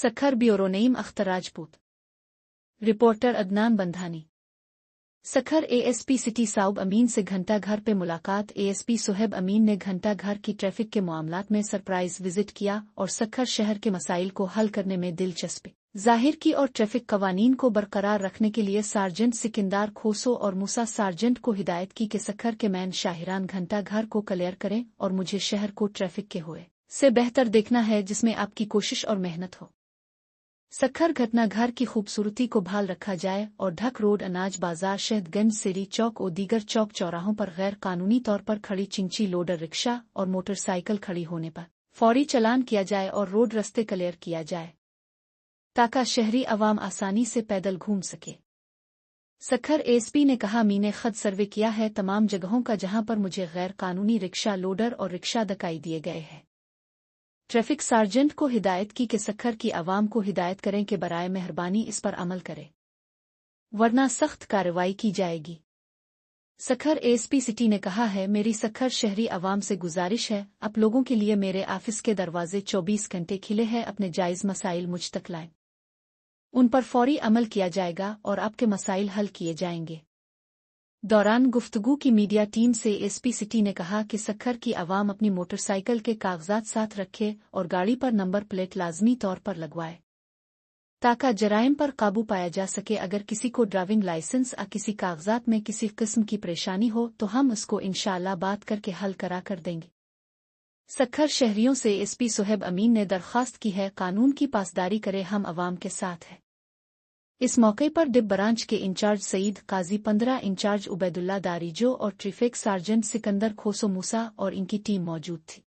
Sukkur bureau Naeem Akhtar Rajput. Reporter Adnan Bandhani. Sukkur ASP city साउब अमीन से घंटा घर पे मुलाकात। एएसपी सुहेब अमीन ने घंटा घर की ट्रैफिक के मामलात में सरप्राइज विजिट किया और सखर शहर के मसाइल को हल करने में दिलचस्पी जाहिर की और ट्रैफिक कवानीन को बरकरार रखने के लिए सार्जेंट सिकंदर खोसो और मूसा सार्जेंट को हिदायत की कि सखर के मैन शाहिरान घंटा घर को क्लियर करें और मुझे शहर को ट्रैफिक के हुए से बेहतर देखना है जिसमें आपकी कोशिश और मेहनत हो। सखर घटना घर की खूबसूरती को बहाल रखा जाए और ढक रोड, अनाज बाजार, शहदगंज, सिरी चौक और दीगर चौक चौराहों पर गैर कानूनी तौर पर खड़ी चिंची, लोडर रिक्शा और मोटरसाइकिल खड़ी होने पर फौरी चालान किया जाए और रोड रस्ते क्लियर किया जाए ताकि शहरी अवाम आसानी से पैदल घूम सके। सखर एएसपी ने कहा, मैंने खुद सर्वे किया है तमाम जगहों का जहां पर मुझे गैर कानूनी रिक्शा, लोडर और रिक्शा दिखाई दिए गए हैं। ट्रैफिक सार्जेंट को हिदायत की कि सखर की आवाम को हिदायत करें कि बराए मेहरबानी इस पर अमल करे वरना सख्त कार्रवाई की जाएगी। सखर एएसपी सिटी ने कहा है, मेरी सखर शहरी आवाम से गुजारिश है, आप लोगों के लिए मेरे ऑफिस के दरवाजे 24 घंटे खिले हैं। अपने जायज़ मसाइल मुझ तक लाएं, उन पर फौरी अमल किया जाएगा और आपके मसाइल हल किए जाएंगे। दौरान गुफ्तगू की मीडिया टीम से एएसपी सिटी ने कहा कि सखर की आवाम अपनी मोटरसाइकिल के कागजात साथ रखे और गाड़ी पर नंबर प्लेट लाजमी तौर पर लगवाए ताकि जराइम पर काबू पाया जा सके। अगर किसी को ड्राइविंग लाइसेंस या किसी कागजात में किसी किस्म की परेशानी हो तो हम उसको इंशाअल्लाह बात करके हल करा कर देंगे। सखर शहरियों से एएसपी सुहेब अमीन ने दरख्वास्त की है, कानून की पासदारी करे, हम अवाम के साथ हैं। इस मौके पर डिब ब्रांच के इंचार्ज सईद काजी, 15 इंचार्ज उबैदुल्ला दारीजो और ट्रैफिक सार्जेंट सिकंदर खोसो मूसा और इनकी टीम मौजूद थी।